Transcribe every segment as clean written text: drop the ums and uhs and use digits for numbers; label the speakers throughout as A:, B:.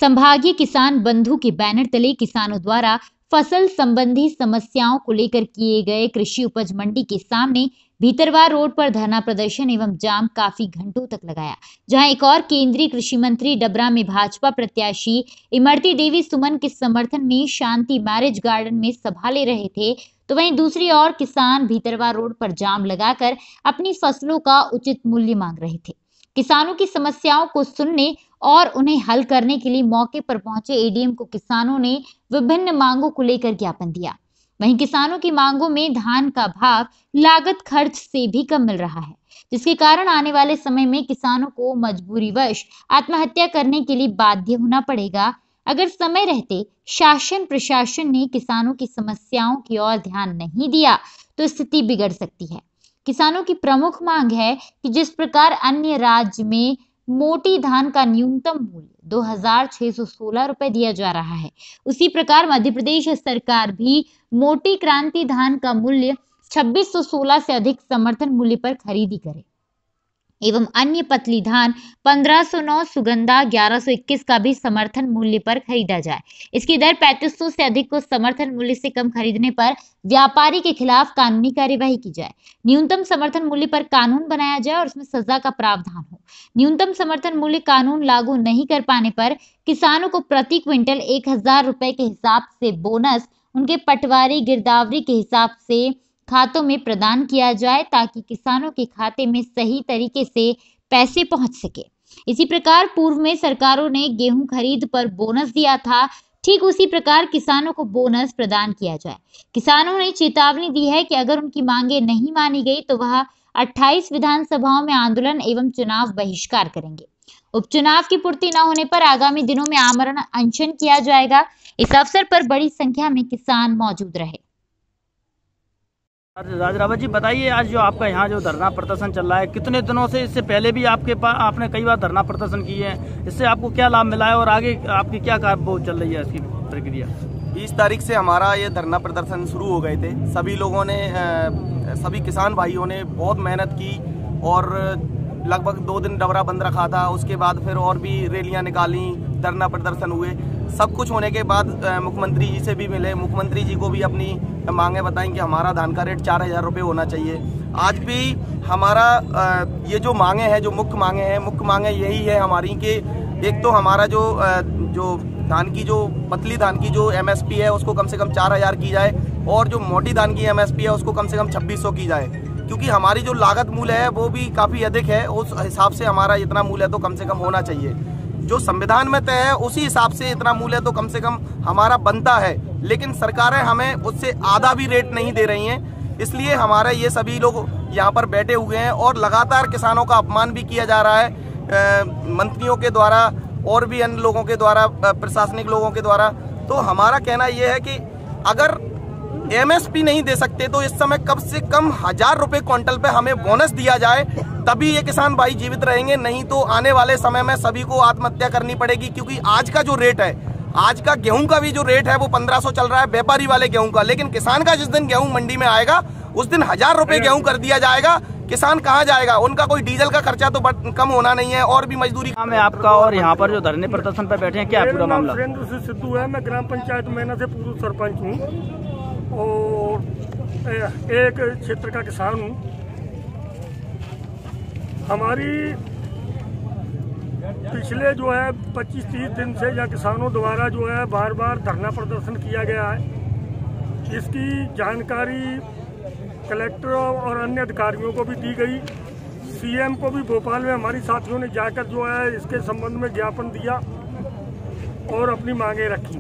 A: संभागीय किसान बंधु के बैनर तले किसानों द्वारा फसल संबंधी समस्याओं को लेकर किए गए कृषि उपज मंडी के सामने भीतरवार रोड पर धरना प्रदर्शन एवं जाम काफी घंटों तक लगाया, जहां एक और केंद्रीय कृषि मंत्री डबरा में भाजपा प्रत्याशी इमरती देवी सुमन के समर्थन में शांति मैरिज गार्डन में सभा ले रहे थे, तो वहीं दूसरी ओर किसान भीतरवार रोड पर जाम लगाकर अपनी फसलों का उचित मूल्य मांग रहे थे। किसानों की समस्याओं को सुनने और उन्हें हल करने के लिए मौके पर पहुंचे एडीएम को किसानों ने विभिन्न मांगों को लेकर ज्ञापन दिया। वहीं किसानों की मांगों में धान का भाव लागत खर्च से भी कम मिल रहा है, जिसके कारण आने वाले समय में किसानों को मजबूरीवश आत्महत्या करने के लिए बाध्य होना पड़ेगा। अगर समय रहते शासन प्रशासन ने किसानों की समस्याओं की ओर ध्यान नहीं दिया तो स्थिति बिगड़ सकती है। किसानों की प्रमुख मांग है कि जिस प्रकार अन्य राज्य में मोटी धान का न्यूनतम मूल्य 2616 रुपए दिया जा रहा है, उसी प्रकार मध्य प्रदेश सरकार भी मोटी क्रांति धान का मूल्य 2616 से अधिक समर्थन मूल्य पर खरीदी करे एवं अन्य पतली धान 1509, सुगंधा 1121 का भी समर्थन मूल्य पर खरीदा जाए। इसकी दर 3500 से अधिक को समर्थन मूल्य से कम खरीदने पर व्यापारी के खिलाफ कानूनी कार्यवाही की जाए। न्यूनतम समर्थन मूल्य पर कानून बनाया जाए और उसमें सजा का प्रावधान हो। न्यूनतम समर्थन मूल्य कानून लागू नहीं कर पाने पर किसानों को प्रति क्विंटल 1000 रुपए के हिसाब से बोनस उनके पटवारी गिरदावरी के हिसाब से खातों में प्रदान किया जाए, ताकि किसानों के खाते में सही तरीके से पैसे पहुंच सके। इसी प्रकार पूर्व में सरकारों ने गेहूं खरीद पर बोनस दिया था, ठीक उसी प्रकार किसानों को बोनस प्रदान किया जाए। किसानों ने चेतावनी दी है कि अगर उनकी मांगे नहीं मानी गई तो वह 28 विधानसभाओं में आंदोलन एवं चुनाव बहिष्कार करेंगे। उपचुनाव की पूर्ति न होने पर आगामी दिनों में आमरण अनशन किया जाएगा। इस अवसर पर बड़ी संख्या में किसान मौजूद रहे।
B: राज रावत जी, बताइए, आज जो आपका यहाँ जो धरना प्रदर्शन चल रहा है, कितने दिनों से, इससे पहले भी आपने कई बार धरना प्रदर्शन किए हैं, इससे आपको क्या लाभ मिला है और आगे आपकी क्या वो चल रही है इसकी प्रक्रिया?
C: 20 तारीख से हमारा ये धरना प्रदर्शन शुरू हो गए थे। सभी लोगों ने, सभी किसान भाइयों ने बहुत मेहनत की और लगभग 2 दिन डबरा बंद रखा था। उसके बाद फिर और भी रैलियां निकाली, धरना प्रदर्शन हुए। सब कुछ होने के बाद मुख्यमंत्री जी से भी मिले, मुख्यमंत्री जी को भी अपनी मांगे बताएं कि हमारा धान का रेट 4000 रुपये होना चाहिए। आज भी हमारा ये जो मांगे हैं, जो मुख्य मांगे यही है हमारी कि एक तो हमारा जो धान की, जो पतली धान की जो एमएसपी है उसको कम से कम 4000 की जाए और जो मोटी धान की एमएसपी है उसको कम से कम 2600 की जाए, क्योंकि हमारी जो लागत मूल्य है वो भी काफ़ी अधिक है। उस हिसाब से हमारा इतना मूल्य तो कम से कम होना चाहिए। जो संविधान में तय है उसी हिसाब से इतना मूल्य तो कम से कम हमारा बनता है, लेकिन सरकारें हमें उससे आधा भी रेट नहीं दे रही हैं। इसलिए हमारे ये सभी लोग यहाँ पर बैठे हुए हैं और लगातार किसानों का अपमान भी किया जा रहा है मंत्रियों के द्वारा और भी अन्य लोगों के द्वारा, प्रशासनिक लोगों के द्वारा। तो हमारा कहना ये है कि अगर एमएसपी नहीं दे सकते तो इस समय कम से कम 1000 रुपये क्विंटल पे हमें बोनस दिया जाए, तभी ये किसान भाई जीवित रहेंगे। नहीं तो आने वाले समय में सभी को आत्महत्या करनी पड़ेगी, क्योंकि आज का जो रेट है, आज का गेहूं का भी जो रेट है वो 1500 चल रहा है व्यापारी वाले गेहूं का, लेकिन किसान का जिस दिन गेहूं मंडी में आएगा उस दिन 1000 रुपये गेहूं कर दिया जाएगा। किसान कहाँ जाएगा? उनका कोई डीजल का खर्चा तो कम होना नहीं है और भी मजदूरी।
B: मैं आपका और यहाँ पर जो धरने प्रदर्शन पर बैठे हैं, क्या है पूरा मामला?
D: सुरेंद्र सिद्धू है, मैं ग्राम पंचायत मैना से पूर्व सरपंच हूँ और एक क्षेत्र का किसान हूँ। हमारी पिछले जो है 25-30 दिन से या किसानों द्वारा जो है बार बार धरना प्रदर्शन किया गया है। इसकी जानकारी कलेक्टर और अन्य अधिकारियों को भी दी गई। सीएम को भी भोपाल में हमारी साथियों ने जाकर जो है इसके संबंध में ज्ञापन दिया और अपनी मांगे रखी।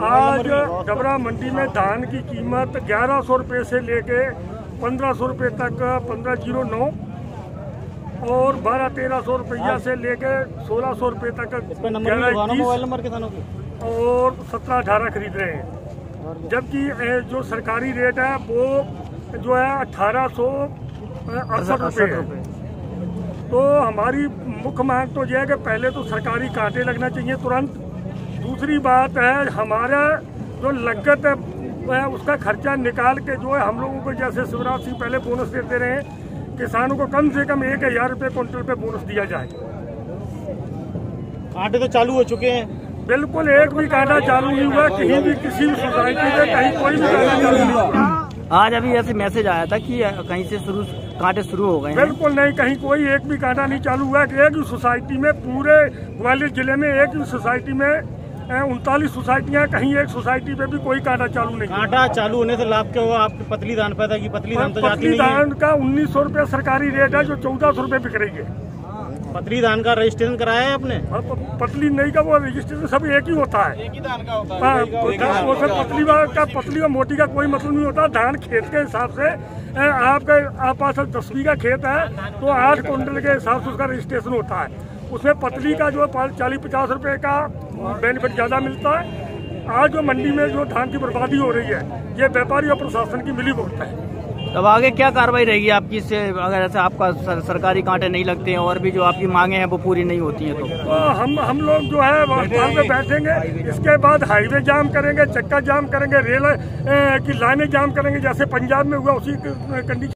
D: आज डबरा मंडी में धान की कीमत 1100 रुपये से लेके 1500 रुपये तक, 1509 और 1200-1300 रुपया से लेके 1600 रुपये तक और 17-18 खरीद रहे हैं। जबकि जो सरकारी रेट है वो जो है 1868 रुपये है। तो हमारी मुख्य मांग तो यह है कि पहले तो सरकारी कांटे लगना चाहिए तुरंत। दूसरी बात है, हमारा जो लागत है उसका खर्चा निकाल के जो है हम लोगों को, जैसे शिवराज सिंह पहले बोनस देते रहे, किसानों को कम से कम 1000 रुपये क्विंटल पे बोनस दिया जाए।
B: कांटे तो चालू हो चुके हैं।
D: बिल्कुल एक भी कांटा चालू नहीं हुआ, कहीं भी किसी भी सोसाइटी में कहीं कोई भी कांटा चालू नहीं हुआ।
B: आज अभी ऐसे मैसेज आया था कि कहीं से कांटे शुरू हो गए हैं।
D: बिल्कुल नहीं, कहीं कोई एक भी कांटा नहीं चालू हुआ। एक ही सोसाइटी में, पूरे ग्वालियर जिले में एक ही सोसाइटी में 39 सोसाइटियाँ, कहीं एक सोसाइटी पे भी कोई कांटा चालू नहीं।
B: कांटा चालू होने से लाभ क्या हुआ आपके? पतली धान पैदा की पतली धान तो जाती नहीं है।
D: धान का 1900 रुपये सरकारी रेट है, जो 1400 रुपये बिक रही है।
B: पतली धान का रजिस्ट्रेशन कराया है आपने?
D: पतली नहीं का वो रजिस्ट्रेशन सब एक ही होता है, एक ही धान का होता है। पतली और मोटी का कोई मतलब नहीं होता। धान खेत के हिसाब से आपके पास 10 बीघा खेत है तो 8 क्विंटल के हिसाब से उसका रजिस्ट्रेशन होता है। उसमें पतली का जो 40-50 रुपये का बेनिफिट ज़्यादा मिलता है। आज जो मंडी में जो धान की बर्बादी हो रही है, ये व्यापारी और प्रशासन की मिली भगत है।
B: तब आगे क्या कार्रवाई रहेगी आपकी इससे, अगर ऐसा आपका सरकारी कांटे नहीं लगते हैं और भी जो आपकी मांगे हैं वो पूरी नहीं होती हैं तो
D: हम लोग जो है वहाँ पे बैठेंगे। इसके बाद हाईवे जाम करेंगे, चक्का जाम करेंगे, रेल की लाइनें जाम करेंगे, जैसे पंजाब में हुआ उसी कंडीशन